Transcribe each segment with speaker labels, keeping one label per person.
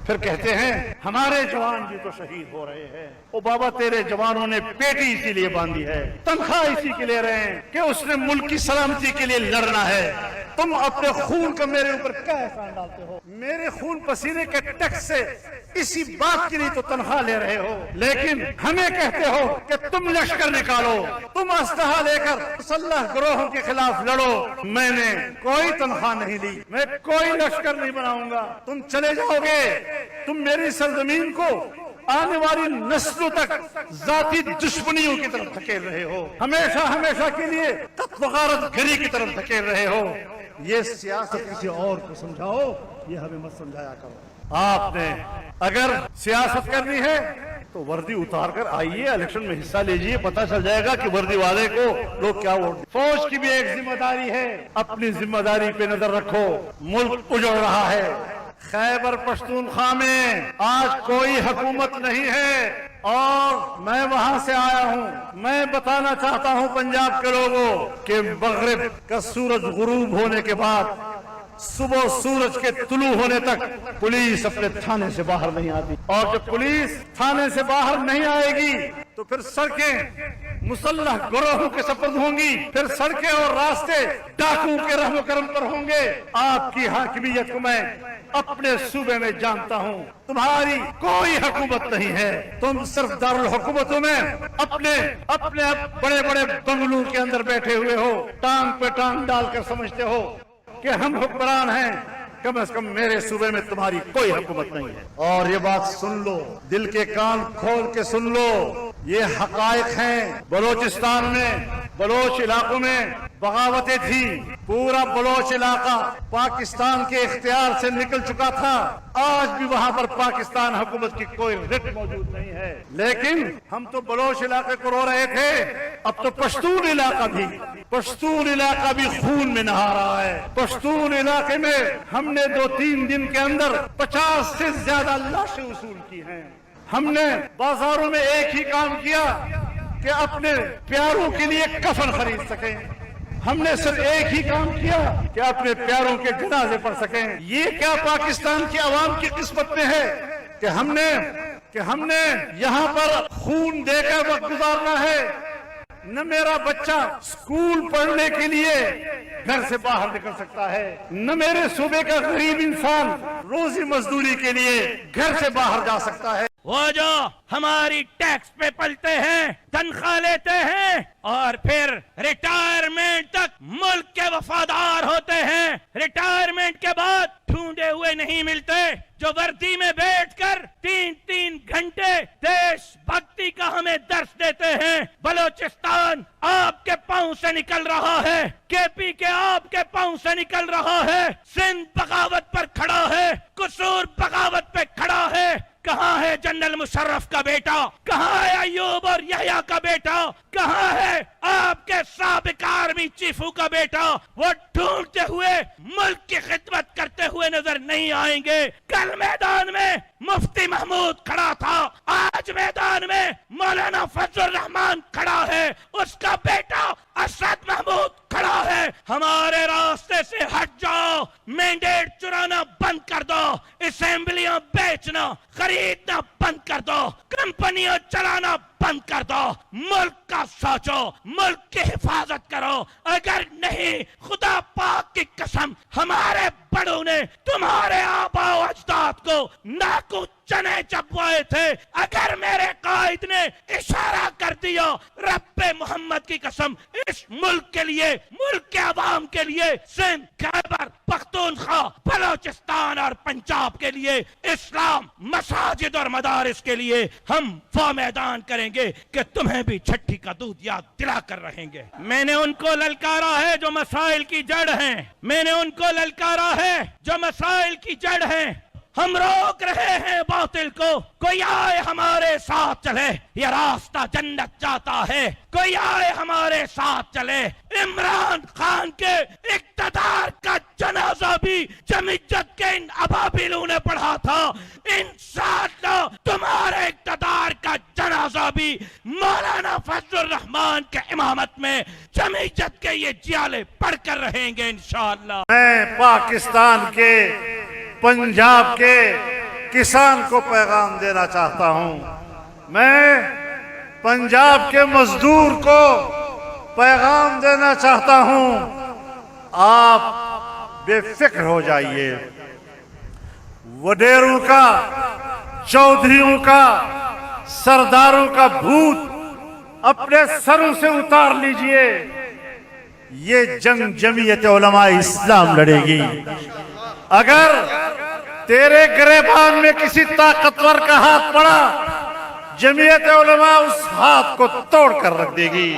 Speaker 1: پھر کہتے ہیں ہمارے جوان بھی تو شہید ہو رہے ہیں. او بابا تیرے جوانوں نے پیٹی اسی لیے باندھی ہے, تنخواہ اسی کے لیے رہے ہیں کہ اس نے ملک کی سلامتی کے لیے لڑنا ہے. تم اپنے خون کا میرے اوپر کیا احسان ڈالتے ہو؟ میرے خون پسینے کے ٹیکس سے اسی بات کے لیے تو تنخواہ لے رہے ہو, لیکن ہمیں کہتے ہو کہ تم لشکر نکالو, تم اسلحہ لے کر مسلح گروہوں کے خلاف لڑو. میں نے کوئی تنخواہ نہیں لی, میں کوئی لشکر نہیں بناؤں گا. تم چلے جاؤ گے, تم میری سرزمین کو آنے والی نسلوں تک ذاتی دشمنیوں کی طرف دھکیل رہے ہو, ہمیشہ ہمیشہ کے لیے قتل و غارت گری کی طرف دھکیل رہے ہو. یہ سیاست کسی اور کو سمجھاؤ, یہ ہمیں مت سمجھایا کرو. آپ نے اگر سیاست کرنی ہے تو وردی اتار کر آئیے, الیکشن میں حصہ لیجئے, پتہ چل جائے گا کہ وردی والے کو لوگ کیا ووٹ دیں. فوج کی بھی ایک ذمہ داری ہے, اپنی ذمہ داری پہ نظر رکھو. ملک اجڑ رہا ہے. خیبر پختونخوا میں آج کوئی حکومت نہیں ہے, اور میں وہاں سے آیا ہوں. میں بتانا چاہتا ہوں پنجاب کے لوگوں کہ مغرب کا سورج غروب ہونے کے بعد صبح سورج کے طلوع ہونے تک پولیس اپنے تھانے سے باہر نہیں آتی, اور جب پولیس تھانے سے باہر نہیں آئے گی تو پھر سڑکیں مسلح گروہوں کے سپرد ہوں گی, پھر سڑکیں اور راستے ڈاکو کے رحم و کرم پر ہوں گے. آپ کی حاکمیت کو میں اپنے صوبے میں جانتا ہوں. تمہاری کوئی حکومت نہیں ہے, تم صرف دارالحکومتوں میں اپنے بڑے بڑے بنگلوں کے اندر بیٹھے ہوئے ہو, ٹانگ پہ ٹانگ ڈال کر سمجھتے ہو کہ ہم حکمران ہیں. کم از کم میرے صوبے میں تمہاری کوئی حکومت نہیں ہے. اور یہ بات سن لو, دل کے کان کھول کے سن لو, یہ حقائق ہیں. بلوچستان میں, بلوچ علاقوں میں بغاوتیں تھی. پورا بلوچ علاقہ پاکستان کے اختیار سے نکل چکا تھا. آج بھی وہاں پر پاکستان حکومت کی کوئی رٹ موجود نہیں ہے, لیکن ہم تو بلوچ علاقے کو رو رہے تھے. اب تو پشتون علاقہ بھی خون میں نہا رہا ہے. پشتون علاقے میں ہم نے 2-3 دن کے اندر 50 سے زیادہ لاشیں وصول کی ہیں. ہم نے بازاروں میں ایک ہی کام کیا کہ اپنے پیاروں کے لیے کفن خرید سکیں. ہم نے صرف ایک ہی کام کیا کہ اپنے پیاروں کے جنازے پڑھ سکیں. یہ کیا پاکستان کی عوام کی قسمت میں ہے کہ ہم نے یہاں پر خون دے کر وقت گزارنا ہے. نہ میرا بچہ اسکول پڑھنے کے لیے گھر سے باہر نکل سکتا ہے, نہ میرے صوبے کا غریب انسان روزی مزدوری کے لیے گھر سے باہر جا سکتا ہے.
Speaker 2: وہ جو ہماری ٹیکس پہ پلتے ہیں, تنخواہ لیتے ہیں, اور پھر ریٹائرمنٹ تک ملک کے وفادار ہوتے ہیں, ریٹائرمنٹ کے بعد ڈھونڈے ہوئے نہیں ملتے, جو وردی میں بیٹھ کر 3-3 گھنٹے دیش بھکتی کا ہمیں درس دیتے ہیں. بلوچستان آپ کے پاؤں سے نکل رہا ہے, کے پی کے آپ کے پاؤں سے نکل رہا ہے. سندھ بغاوت پر کھڑا ہے, قصور بغاوت پہ کھڑا ہے. کہاں ہے جنرل مشرف کا بیٹا, کہاں ہے ایوب اور یحییٰ کا بیٹا, کہاں ہے آپ کے سابق آرمی چیفوں کا بیٹا؟ وہ ڈھونڈتے ہوئے ملک کی خدمت کرتے ہوئے نظر نہیں آئیں گے. کل میدان میں مفتی محمود کھڑا تھا, آج میدان میں مولانا فضل الرحمان کھڑا ہے, اس کا بیٹا اسد محمود کھڑا ہے. ہمارے راستے سے ہٹ جاؤ, مینڈیٹ چرانا بند کر دو, اسمبلیاں بیچنا خریدنا بند کر دو, کمپنیاں چلانا بند کر دو. ملک کا سوچو, ملک کی حفاظت کرو. اگر نہیں, خدا پاک کی قسم, ہمارے بڑوں نے تمہارے آبا و اجداد کو ناکو چنے چبوائے تھے. اگر میرے قائد نے اشارہ کر دیا, رب محمد کی قسم, اس ملک کے لیے, ملک کے عوام کے لیے, سندھ, خیبر پختونخوا, بلوچستان اور پنجاب کے لیے, اسلام, مساجد اور مدارس کے لیے ہم وہ میدان کریں گے کہ تمہیں بھی چھٹی کا دودھ یاد دلا کر رہیں گے. میں نے ان کو للکارا ہے جو مسائل کی جڑ ہیں, میں نے ان کو للکارا ہے جو مسائل کی جڑ ہیں. ہم روک رہے ہیں باطل کو, کوئی آئے ہمارے ساتھ چلے, یہ راستہ جنت جاتا ہے, کوئی آئے ہمارے ساتھ چلے. عمران خان کے اقتدار کا جنازہ بھی جمعیت کے ان ابابیلوں نے پڑھا تھا. انشاءاللہ تمہارے اقتدار کا جنازہ بھی مولانا فضل الرحمان کے امامت میں جمعیت کے یہ جیالے پڑھ کر رہیں گے انشاءاللہ.
Speaker 1: میں پاکستان کے, پنجاب کے کسان کو پیغام دینا چاہتا ہوں، میں پنجاب کے مزدور کو پیغام دینا چاہتا ہوں، آپ بے فکر ہو جائیے، وڈیروں کا، چودھریوں کا، سرداروں کا بھوت اپنے سروں سے اتار لیجئے، یہ جنگ جمعیت علماء اسلام لڑے گی۔ اگر تیرے گریبان میں کسی طاقتور کا ہاتھ پڑا، جمعیت علماء اس ہاتھ کو توڑ کر رکھ دے گی۔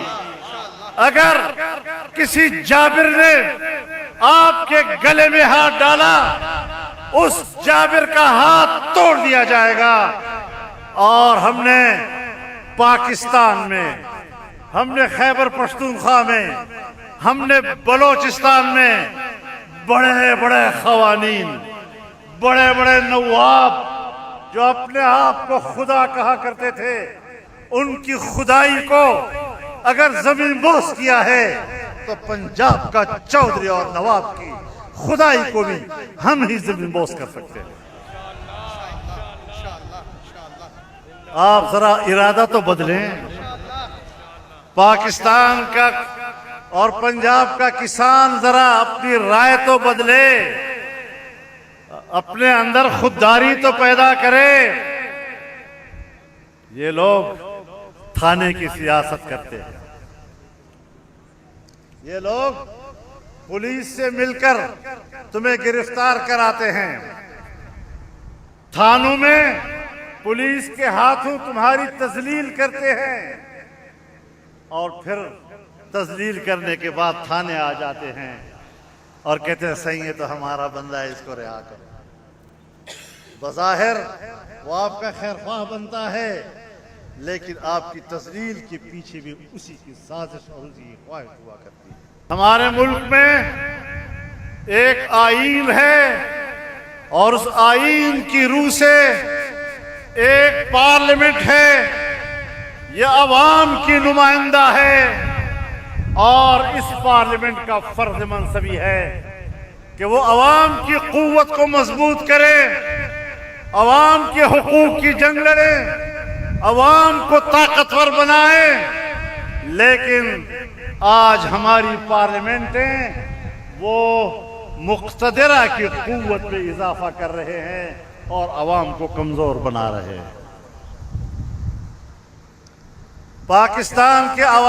Speaker 1: اگر کسی جابر نے آپ کے گلے میں ہاتھ ڈالا، اس جابر کا ہاتھ توڑ دیا جائے گا۔ اور ہم نے پاکستان میں، ہم نے خیبر پختونخوا میں، ہم نے بلوچستان میں بڑے بڑے قوانین، بڑے بڑے نواب جو اپنے آپ کو خدا کہا کرتے تھے، ان کی خدائی کو اگر زمین بوس کیا ہے تو پنجاب کا چودھری اور نواب کی خدائی کو بھی ہم ہی زمین بوس کر سکتے ہیں۔ آپ ذرا ارادہ تو بدلیں۔ پاکستان کا اور پنجاب کا کسان ذرا اپنی رائے تو بدلے، اپنے اندر خودداری تو پیدا کرے۔ یہ لوگ تھانے کی سیاست کرتے ہیں، یہ لوگ پولیس سے مل کر تمہیں گرفتار کراتے ہیں، تھانوں میں پولیس کے ہاتھوں تمہاری تذلیل کرتے ہیں، اور پھر تذلیل کرنے کے بعد تھانے آ جاتے ہیں اور کہتے ہیں صحیح ہے تو ہمارا بندہ ہے، اس کو رہا کرو۔ بظاہر وہ آپ کا خیر خواہ بنتا ہے، لیکن آپ کی تذلیل کے پیچھے بھی اسی کی سازش اور اسی کی خواہش ہوا کرتی ہے۔ ہمارے ملک میں ایک آئین ہے، اور اس آئین کی روح سے ایک پارلیمنٹ ہے، یہ عوام کی نمائندہ ہے، اور اس پارلیمنٹ کا فرض منصبی ہے کہ وہ عوام کی قوت کو مضبوط کرے، عوام کے حقوق کی جنگ لڑے، عوام کو طاقتور بنائے۔ لیکن آج ہماری پارلیمنٹیں وہ مقتدرہ کی قوت میں اضافہ کر رہے ہیں اور عوام کو کمزور بنا رہے ہیں۔ پاکستان کے عوام